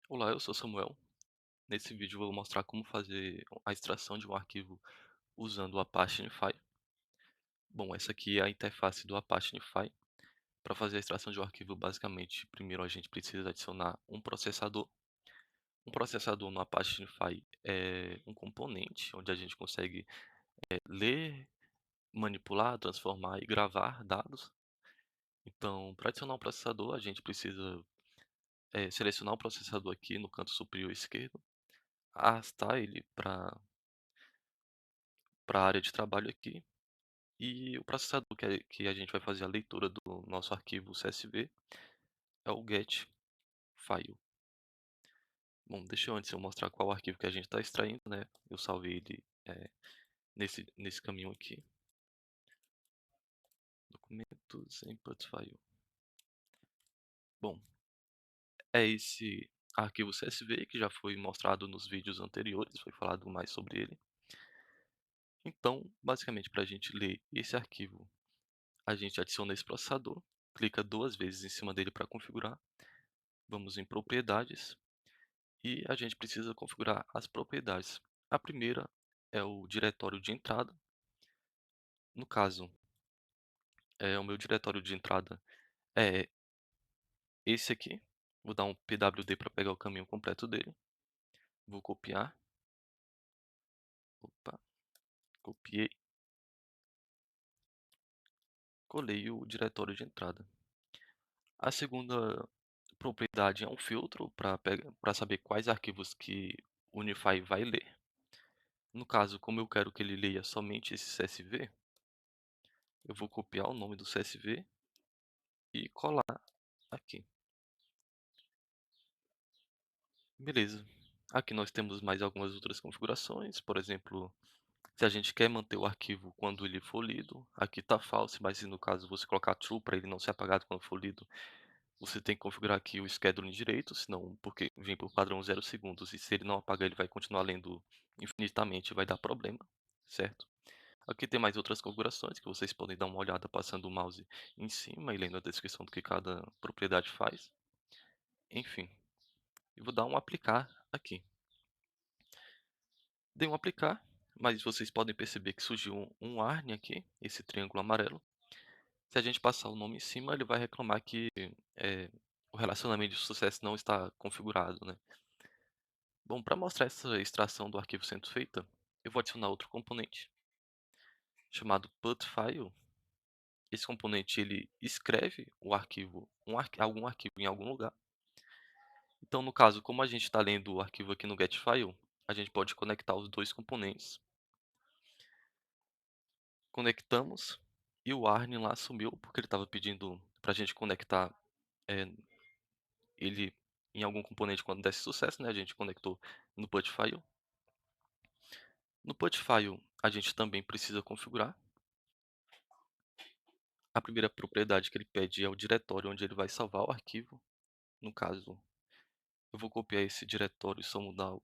Olá, eu sou Samuel. Nesse vídeo eu vou mostrar como fazer a extração de um arquivo usando o Apache NiFi. Bom, essa aqui é a interface do Apache NiFi. Para fazer a extração de um arquivo, basicamente, primeiro a gente precisa adicionar um processador. Um processador no Apache NiFi é um componente onde a gente consegue ler, manipular, transformar e gravar dados. Então, para adicionar um processador, a gente precisa selecionar o processador aqui no canto superior esquerdo, arrastar ele para a área de trabalho aqui. E o processador que a gente vai fazer a leitura do nosso arquivo CSV é o get file. Bom, deixa eu antes eu mostrar qual arquivo que a gente está extraindo, né? Eu salvei ele nesse caminho aqui. Documentos, input file. Bom, é esse arquivo CSV que já foi mostrado nos vídeos anteriores, foi falado mais sobre ele. Então, basicamente, para a gente ler esse arquivo, a gente adiciona esse processador, clica duas vezes em cima dele para configurar. Vamos em propriedades. E a gente precisa configurar as propriedades. A primeira é o diretório de entrada. No caso, o meu diretório de entrada é esse aqui. Vou dar um pwd para pegar o caminho completo dele. Vou copiar. Opa, copiei. Colei o diretório de entrada. A segunda propriedade é um filtro para saber quais arquivos que o Unify vai ler. No caso, como eu quero que ele leia somente esse CSV, eu vou copiar o nome do CSV e colar aqui. Beleza. Aqui nós temos mais algumas outras configurações, por exemplo, se a gente quer manter o arquivo quando ele for lido, aqui está false, mas se no caso você colocar true para ele não ser apagado quando for lido, você tem que configurar aqui o scheduling direito, senão, porque vem por padrão 0 segundos, e se ele não apagar ele vai continuar lendo infinitamente, vai dar problema, certo? Aqui tem mais outras configurações que vocês podem dar uma olhada passando o mouse em cima e lendo a descrição do que cada propriedade faz. Enfim, eu vou dar um aplicar aqui. Dei um aplicar, mas vocês podem perceber que surgiu um warning aqui, esse triângulo amarelo. Se a gente passar o nome em cima, ele vai reclamar que eh, o relacionamento de sucesso não está configurado, né? Bom, para mostrar essa extração do arquivo sendo feita, eu vou adicionar outro componente chamado putFile. Esse componente ele escreve o arquivo, algum arquivo em algum lugar. Então, no caso, como a gente está lendo o arquivo aqui no getFile, a gente pode conectar os dois componentes. Conectamos e o Arne lá sumiu, porque ele estava pedindo para a gente conectar eh, ele em algum componente quando desse sucesso, né? A gente conectou no Putfile. No Putfile, a gente também precisa configurar. A primeira propriedade que ele pede é o diretório onde ele vai salvar o arquivo. No caso, eu vou copiar esse diretório e só mudar o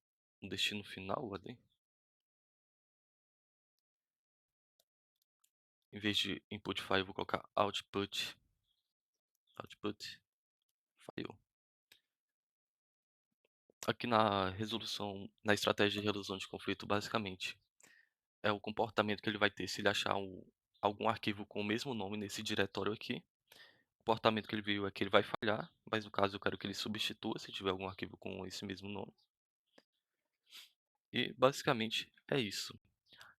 destino final ali. Em vez de input file, eu vou colocar output file. Aqui na estratégia de resolução de conflito, basicamente, é o comportamento que ele vai ter se ele achar algum arquivo com o mesmo nome nesse diretório aqui. O comportamento que ele viu é que ele vai falhar, mas no caso eu quero que ele substitua se tiver algum arquivo com esse mesmo nome. E basicamente é isso.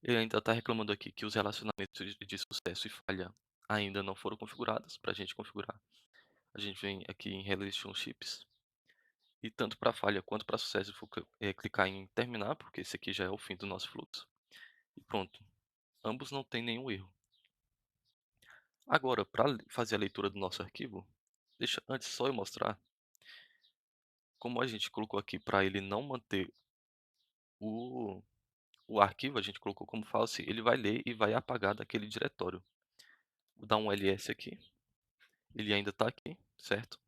Ele ainda está reclamando aqui que os relacionamentos de sucesso e falha ainda não foram configurados. Para a gente configurar, a gente vem aqui em Relationships. E tanto para falha quanto para sucesso, eu vou clicar em terminar, porque esse aqui já é o fim do nosso fluxo. E pronto. Ambos não têm nenhum erro. Agora, para fazer a leitura do nosso arquivo, deixa antes só eu mostrar como a gente colocou aqui para ele não manter o, o arquivo, a gente colocou como false, ele vai ler e vai apagar daquele diretório. Vou dar um ls aqui, ele ainda está aqui, certo?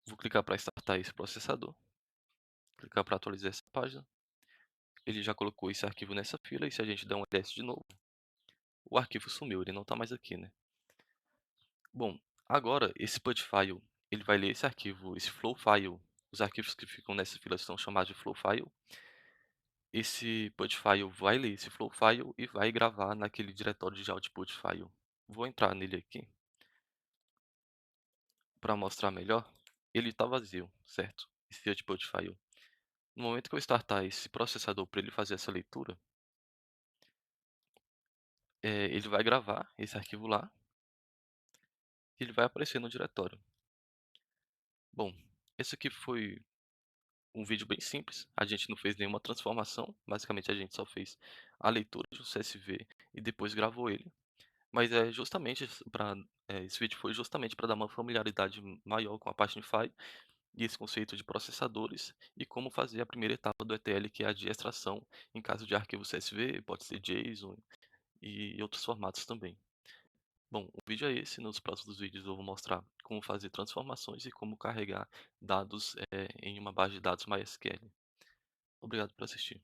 Vou clicar para startar esse processador, clicar para atualizar essa página. Ele já colocou esse arquivo nessa fila e se a gente der um ls de novo, o arquivo sumiu, ele não está mais aqui, né? Bom, agora esse put file, ele vai ler esse arquivo, esse flow file, Os arquivos que ficam nessa fila são chamados de flow file. Esse put file vai ler esse flow file e vai gravar naquele diretório de output file. Vou entrar nele aqui para mostrar melhor. Ele está vazio, certo? Esse output file. No momento que eu startar esse processador para ele fazer essa leitura, ele vai gravar esse arquivo lá e ele vai aparecer no diretório. Bom, esse aqui foi um vídeo bem simples, a gente não fez nenhuma transformação, basicamente a gente só fez a leitura do CSV e depois gravou ele. Mas é justamente para esse vídeo foi justamente para dar uma familiaridade maior com a parte de Phi e esse conceito de processadores e como fazer a primeira etapa do ETL, que é a de extração em caso de arquivo CSV, pode ser JSON e outros formatos também. Bom, o vídeo é esse. Nos próximos vídeos eu vou mostrar como fazer transformações e como carregar dados em uma base de dados MySQL. Obrigado por assistir.